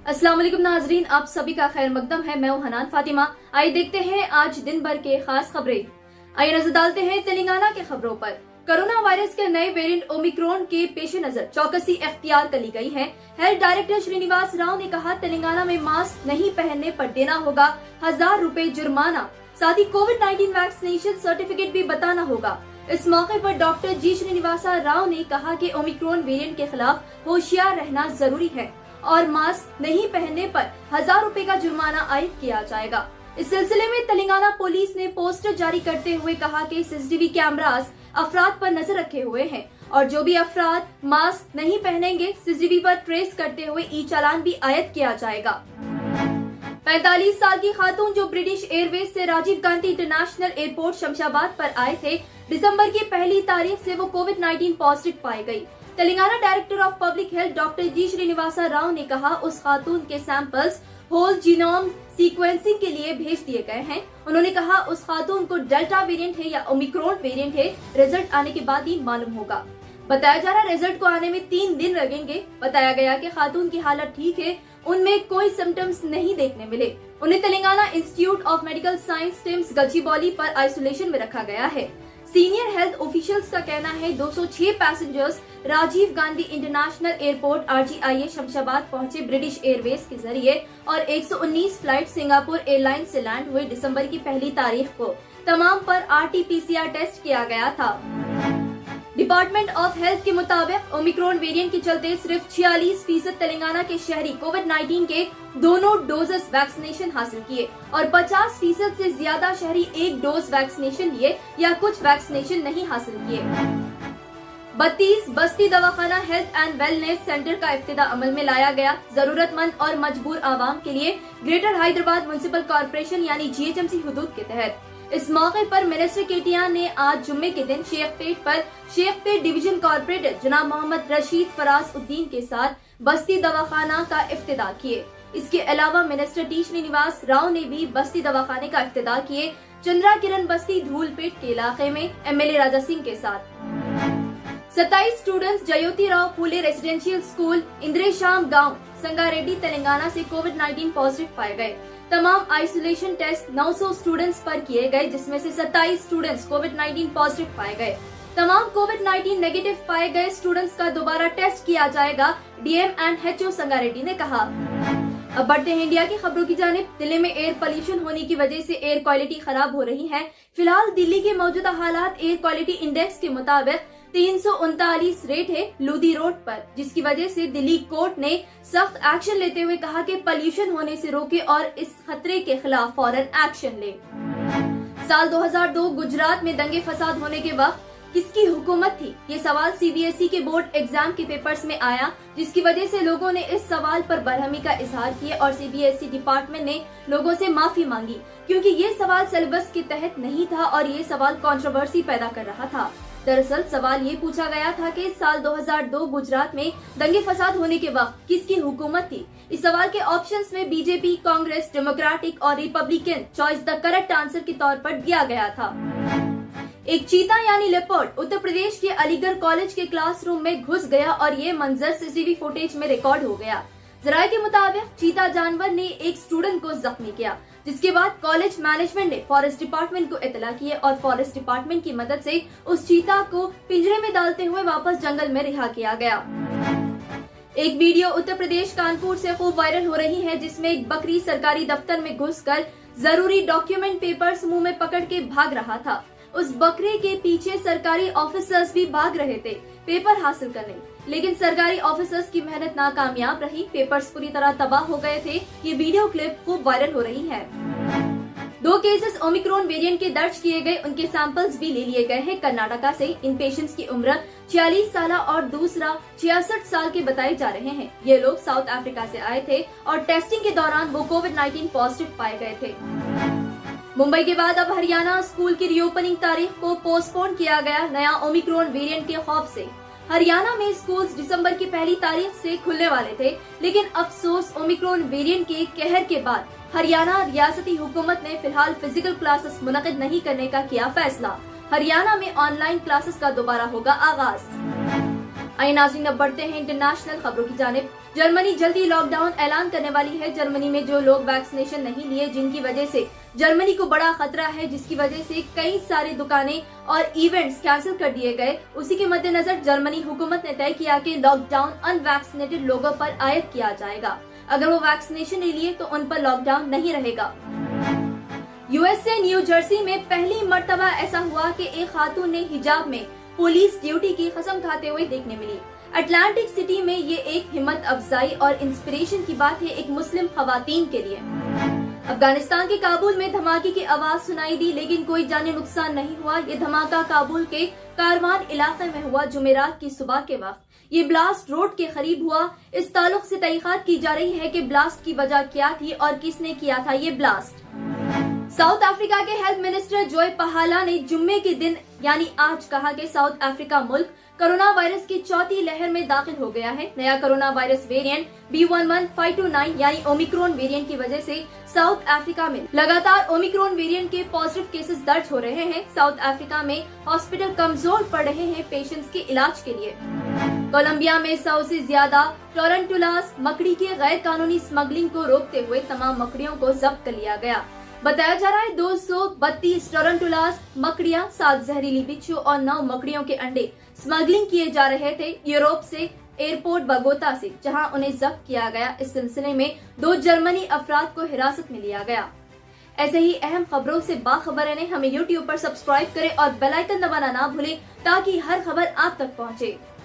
अस्सलाम वालेकुम नाजरीन, आप सभी का खैर मकदम है। मैं हूं हनान फातिमा। आइए देखते हैं आज दिन भर के खास खबरें। आइए नजर डालते हैं तेलंगाना के खबरों पर। कोरोना वायरस के नए वेरिएंट ओमिक्रॉन के पेश नजर चौकसी इख्तियार कर ली गई है। हेल्थ डायरेक्टर श्रीनिवास राव ने कहा, तेलंगाना में मास्क नहीं पहनने पर देना होगा 1000 रुपए जुर्माना। साथ ही कोविड-19 वैक्सीनेशन सर्टिफिकेट भी बताना होगा। इस मौके पर डॉक्टर जी श्रीनिवास राव ने कहा कि ओमिक्रॉन वेरिएंट के खिलाफ होशियार रहना जरूरी है और मास्क नहीं पहनने पर 1000 रुपए का जुर्माना आयद किया जाएगा। इस सिलसिले में तेलंगाना पुलिस ने पोस्टर जारी करते हुए कहा कि सीसीटीवी कैमरास अफराद पर नजर रखे हुए हैं और जो भी अफराद मास्क नहीं पहनेंगे सीसीटीवी पर ट्रेस करते हुए ई चालान भी आयद किया जाएगा। 45 साल की खातून जो ब्रिटिश एयरवेज से राजीव गांधी इंटरनेशनल एयरपोर्ट शमशाबाद पर आए थे, दिसंबर की पहली तारीख से वो कोविड-19 पॉजिटिव पाई गई। Telangana director of public health doctor G Srinivas Rao ने कहा, उस खातून के सैंपल्स होल जीनोम सीक्वेंसिंग के लिए भेज दिए गए हैं। उन्होंने कहा, उस खातून को डेल्टा वेरिएंट है या ओमिक्रॉन वेरिएंट है, रिजल्ट आने के बाद ही मालूम होगा। बताया जा रहा है रिजल्ट को आने में 3 दिन लगेंगे। बताया गया कि खातून की हालत ठीक है, उनमें कोई सिम्टम्स नहीं देखने मिले। उन्हें Telangana institute of medical science TIMS Gachibowli पर आइसोलेशन में रखा गया है। सीनियर हेल्थ ऑफिशियल्स का कहना है 206 passengers Rajiv Gandhi international airport RGIA Shamshabad पहुंचे ब्रिटिश एयरवेज के जरिए और 119 फ्लाइट सिंगापुर एयरलाइंस से लैंड हुए। दिसंबर की पहली तारीख को तमाम पर RT-PCR टेस्ट किया गया था। डिपार्टमेंट ऑफ हेल्थ के मुताबिक ओमिक्रॉन वेरिएंट के चलते सिर्फ 46% तेलंगाना के शहरी कोविड-19 के दोनों डोजेस वैक्सीनेशन हासिल किए और 50% से ज्यादा शहरी एक डोज वैक्सीनेशन लिए या कुछ वैक्सीनेशन नहीं हासिल किए। 32 बस्ती दवाखाना हेल्थ एंड वेलनेस सेंटर का इफ्तिदा अमल में लाया गया। जरूरतमंद और मजबूर आवाम के लिए ग्रेटर हैदराबाद म्युनिसिपल कॉर्पोरेशन यानी GHMC हुदूद के तहत। इस मौके पर मिनिस्टर KTR ने आज जुम्मे के दिन शेखपेट डिवीजन कॉर्पोरेटर जनाब मोहम्मद रशीद फराज उद्दीन के साथ बस्ती दवाखाना का इफ्तिदा किए। इसके अलावा मिनिस्टर टी श्रीनिवास राव ने भी बस्ती दवाखाने का इफ्तिदा किए। चंद्रा किरण बस्ती धूलपेट के इलाके में MLA राजा सिंह के साथ। 27 स्टूडेंट्स जयोति राव फूले रेसिडेंशियल स्कूल इंद्रेशाम गांव संगारेड्डी तेलंगाना से कोविड-19 पॉजिटिव पाए गए। तमाम आइसोलेशन टेस्ट 900 स्टूडेंट्स पर किए गए, जिसमें से 27 स्टूडेंट्स कोविड-19 पॉजिटिव पाए गए। तमाम कोविड-19 नेगेटिव पाए गए स्टूडेंट्स का दोबारा टेस्ट किया जाएगा, DM एंड HO संगारेड्डी ने कहा। अब बढ़ते हैं इंडिया की खबरों की जानिब। दिल्ली में एयर पोल्यूशन होने की वजह से एयर क्वालिटी खराब हो रही है। फिलहाल दिल्ली के मौजूदा हालात एयर क्वालिटी इंडेक्स के मुताबिक 339 रेट है लूधी रोड पर, जिसकी वजह से दिल्ली कोर्ट ने सख्त एक्शन लेते हुए कहा कि पोल्यूशन होने से रोके और इस खतरे के खिलाफ फौरन एक्शन ले। साल 2002 गुजरात में दंगे फसाद होने के वक्त किसकी हुकूमत थी, ये सवाल CBSE के बोर्ड एग्जाम के पेपर्स में आया, जिसकी वजह से लोगों ने इस सवाल पर बरहमी का इजहार किया और CBSE डिपार्टमेंट ने लोगों से माफी मांगी, क्योंकि ये सवाल सिलेबस के तहत नहीं था और ये सवाल कंट्रोवर्सी पैदा कर रहा था। दरअसल सवाल ये पूछा गया था कि साल 2002 गुजरात में दंगे फसाद होने के वक्त किसकी हुकूमत थी। इस सवाल के ऑप्शंस में BJP, कांग्रेस, डेमोक्रेटिक और Republican choice the correct answer के तौर पर दिया गया था। एक चीता यानी लेपर्ड उत्तर प्रदेश के अलीगढ़ कॉलेज के क्लासरूम में घुस गया और ये मंजर CCTV फुटेज में रिकॉर्ड हो गया। जराये के मुताबिक चीता जानवर ने एक स्टूडेंट को जख्मी किया, जिसके बाद कॉलेज मैनेजमेंट ने फॉरेस्ट डिपार्टमेंट को इतला किया और फॉरेस्ट डिपार्टमेंट की मदद से उस चीता को पिंजरे में डालते हुए वापस जंगल में रिहा किया गया। एक वीडियो उत्तर प्रदेश कानपुर से खूब वायरल हो रही है, जिसमें एक बकरी सरकारी दफ्तर में घुसकर जरूरी डॉक्यूमेंट पेपर्स मुंह में पकड़ के भाग रहा था। उस बकरे के पीछे सरकारी ऑफिसर्स भी भाग रहे थे पेपर हासिल करने, लेकिन सरकारी ऑफिसर्स की मेहनत नाकामयाब रही। पेपर्स पूरी तरह तबाह हो गए थे। ये वीडियो क्लिप खूब वायरल हो रही है। 2 केसेस ओमिक्रॉन वेरिएंट के दर्ज किए गए, उनके सैंपल्स भी ले लिए गए हैं कर्नाटका से। इन पेशेंट्स की उम्र 46 साल और दूसरा 66 साल के बताए जा रहे हैं। ये लोग साउथ अफ्रीका से आए थे और टेस्टिंग के दौरान वो कोविड-19 पॉजिटिव पाए गए थे। मुंबई के बाद अब हरियाणा स्कूल की रीओपनिंग तारीख को पोस्टपोन किया गया, नया ओमिक्रॉन वेरिएंट के खौफ से। हरियाणा में स्कूल्स दिसंबर की पहली तारीख से खुलने वाले थे, लेकिन अफसोस ओमिक्रॉन वेरिएंट के कहर के बाद हरियाणा रियासती हुकूमत ने फिलहाल फिजिकल क्लासेस मुनक़िद नहीं करने का किया फैसला। हरियाणा में ऑनलाइन क्लासेस का दोबारा होगा आगाज। आइए नाज़रीन, अब बढ़ते हैं इंटरनेशनल खबरों की जानिब। जर्मनी जल्दी लॉकडाउन ऐलान करने वाली है। जर्मनी में जो लोग वैक्सीनेशन नहीं लिए, जिनकी वजह से जर्मनी को बड़ा खतरा है, जिसकी वजह से कई सारी दुकानें और इवेंट्स कैंसिल कर दिए गए, उसी के मद्देनजर जर्मनी हुकूमत ने तय किया कि लॉकडाउन अनवैक्सीनेटेड लोगों पर आयद किया जाएगा। अगर वो वैक्सीनेशन नहीं लिए तो उन पर लॉकडाउन नहीं रहेगा। यूएसए न्यू जर्सी में पहली मर्तबा ऐसा हुआ कि एक खातून ने हिजाब में पुलिस ड्यूटी की कसम खाते हुए देखने मिली। अटलांटिक सिटी में ये एक हिम्मत अफजाई और इंस्पिरेशन की बात है एक मुस्लिम खवातीन के लिए। अफगानिस्तान के काबुल में धमाके की आवाज सुनाई दी, लेकिन कोई जानी नुकसान नहीं हुआ। ये धमाका काबुल के कारवान इलाके में हुआ जुमेरात की सुबह के वक्त। ये ब्लास्ट रोड के करीब हुआ। इस ताल्लुक से तहकीकात की जा रही है कि ब्लास्ट की वजह क्या थी और किसने किया था ये ब्लास्ट। साउथ अफ्रीका के हेल्थ मिनिस्टर जोय पहाला ने जुम्मे के दिन यानी आज कहा कि साउथ अफ्रीका मुल्क कोरोना वायरस की चौथी लहर में दाखिल हो गया है। नया कोरोना वायरस वेरिएंट B11529 यानी ओमिक्रॉन वेरिएंट की वजह से साउथ अफ्रीका में लगातार ओमिक्रॉन वेरिएंट के पॉजिटिव केसेस दर्ज हो रहे हैं। साउथ अफ्रीका में हॉस्पिटल कमजोर पड़ रहे हैं पेशेंट्स के इलाज के लिए। कोलंबिया में 100 से ज्यादा टोरंटुलास मकड़ी के गैर कानूनी स्मगलिंग को रोकते हुए तमाम मकड़ियों को जब्त कर लिया गया। बताया जा रहा है 232 टोरंटुलास मकड़ियां, 7 जहरीली बिच्छू और 9 मकड़ियों के अंडे स्मगलिंग किए जा रहे थे यूरोप से एयरपोर्ट बगोता से, जहां उन्हें जब्त किया गया। इस सिलसिले में 2 जर्मनी अफराद को हिरासत में लिया गया। ऐसे ही अहम खबरों से बाखबर रहने हमें YouTube पर सब्सक्राइब करें और बेल आइकन दबाना ना भूलें ताकि हर खबर आप तक पहुंचे।